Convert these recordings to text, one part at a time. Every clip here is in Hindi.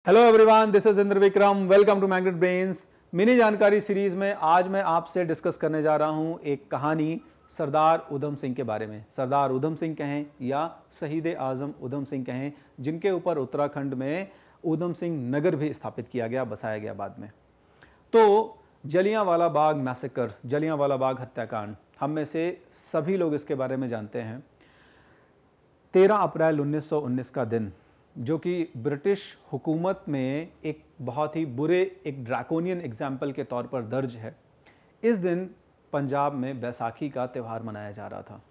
Hello everyone, this is Indra Vikram. Welcome to magnet brains. Mini जानकारी सीरीज में आज मैं आपसे डिस्कस करने जा रहा हूं एक कहानी सरदार उधम सिंह के बारे में। सरदार उधम सिंह कहें या शहीद आजम उधम सिंह कहें, जिनके ऊपर उत्तराखंड में उधम सिंह नगर भी स्थापित किया गया, बसाया गया बाद में। तो जलियांवाला बाग मैसेकर, जलियांवाला बाग हत्याकांड, हम में से सभी लोग इसके बारे में जानते हैं। 13 अप्रैल 1919 का दिन, जो कि ब्रिटिश हुकूमत में एक बहुत ही बुरे, एक ड्रैकोनियन एग्जाम्पल के तौर पर दर्ज है। इस दिन पंजाब में बैसाखी का त्यौहार मनाया जा रहा था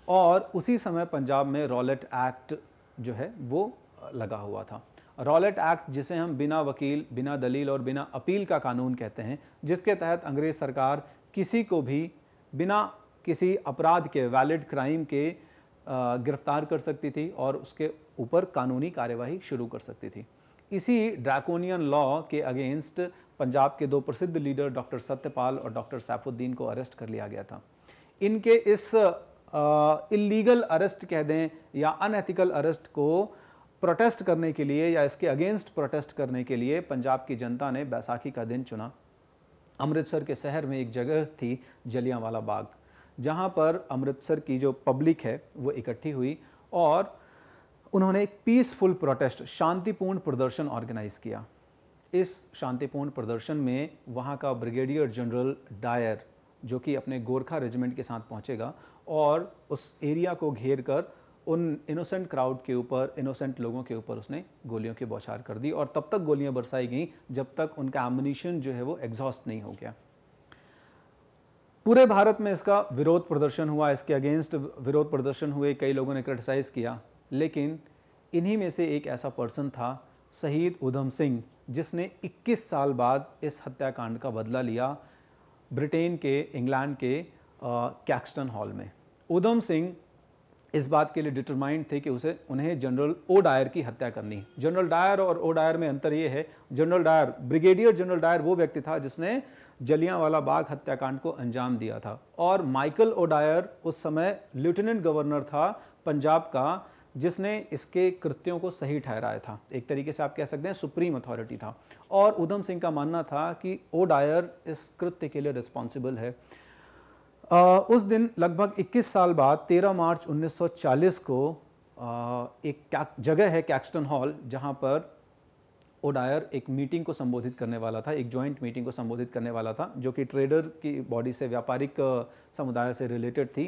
और उसी समय पंजाब में रॉलेट एक्ट जो है वो लगा हुआ था। रॉलेट एक्ट, जिसे हम बिना वकील, बिना दलील और बिना अपील का कानून कहते हैं, जिसके तहत अंग्रेज़ सरकार किसी को भी बिना किसी अपराध के, वैलिड क्राइम के गिरफ्तार कर सकती थी और उसके ऊपर कानूनी कार्यवाही शुरू कर सकती थी। इसी ड्रैकोनियन लॉ के अगेंस्ट पंजाब के दो प्रसिद्ध लीडर डॉक्टर सत्यपाल और डॉक्टर सैफुद्दीन को अरेस्ट कर लिया गया था। इनके इस इलीगल अरेस्ट कह दें या अनएथिकल अरेस्ट को प्रोटेस्ट करने के लिए या इसके अगेंस्ट प्रोटेस्ट करने के लिए पंजाब की जनता ने बैसाखी का दिन चुना। अमृतसर के शहर में एक जगह थी जलियांवाला बाग, जहाँ पर अमृतसर की जो पब्लिक है वो इकट्ठी हुई और उन्होंने एक पीसफुल प्रोटेस्ट, शांतिपूर्ण प्रदर्शन ऑर्गेनाइज किया। इस शांतिपूर्ण प्रदर्शन में वहाँ का ब्रिगेडियर जनरल डायर, जो कि अपने गोरखा रेजिमेंट के साथ पहुँचेगा और उस एरिया को घेर कर उन इनोसेंट क्राउड के ऊपर, इनोसेंट लोगों के ऊपर उसने गोलियों की बौछार कर दी और तब तक गोलियाँ बरसाई गईं जब तक उनका एम्युनिशन जो है वो एग्जॉस्ट नहीं हो गया। पूरे भारत में इसका विरोध प्रदर्शन हुआ, इसके अगेंस्ट विरोध प्रदर्शन हुए, कई लोगों ने क्रिटिसाइज़ किया, लेकिन इन्हीं में से एक ऐसा पर्सन था, शहीद उधम सिंह, जिसने 21 साल बाद इस हत्याकांड का बदला लिया ब्रिटेन के, इंग्लैंड के कैक्सटन हॉल में। उधम सिंह इस बात के लिए डिटरमाइंड थे कि उन्हें जनरल ओ डायर की हत्या करनी है। जनरल डायर और ओ डायर में अंतर ये है, general Dyer, brigadier general Dyer वो व्यक्ति था जिसने जलियांवाला बाग हत्याकांड को अंजाम दिया था और माइकल ओ डायर उस समय लेफ्टिनेंट गवर्नर था पंजाब का, जिसने इसके कृत्यों को सही ठहराया था। एक तरीके से आप कह सकते हैं सुप्रीम अथॉरिटी था और उधम सिंह का मानना था कि ओ डायर इस कृत्य के लिए रिस्पॉन्सिबल है। उस दिन लगभग 21 साल बाद 13 मार्च 1940 को एक जगह है कैक्सटन हॉल, जहां पर ओ डायर एक मीटिंग को संबोधित करने वाला था, एक जॉइंट मीटिंग को संबोधित करने वाला था, जो कि ट्रेडर की बॉडी से, व्यापारिक समुदाय से रिलेटेड थी,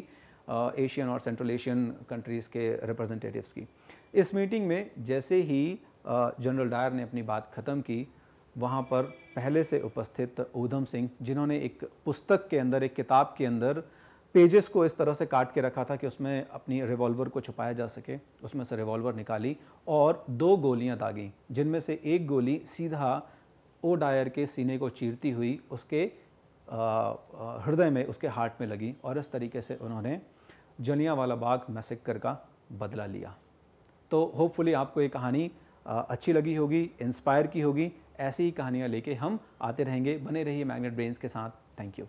एशियन और सेंट्रल एशियन कंट्रीज़ के रिप्रेजेंटेटिव्स की। इस मीटिंग में जैसे ही जनरल डायर ने अपनी बात ख़त्म की, वहाँ पर पहले से उपस्थित उधम सिंह, जिन्होंने एक पुस्तक के अंदर, एक किताब के अंदर पेजेस को इस तरह से काट के रखा था कि उसमें अपनी रिवॉल्वर को छुपाया जा सके, उसमें से रिवॉल्वर निकाली और 2 गोलियां दागी, जिनमें से एक गोली सीधा ओ डायर के सीने को चीरती हुई उसके हृदय में, उसके हार्ट में लगी और इस तरीके से उन्होंने जलियांवाला बाग मैसेकर का बदला लिया। तो होपफुली आपको ये कहानी अच्छी लगी होगी, इंस्पायर की होगी। ऐसी ही कहानियाँ लेके हम आते रहेंगे। बने रहिए मैग्नेट ब्रेन्स के साथ। Thank you.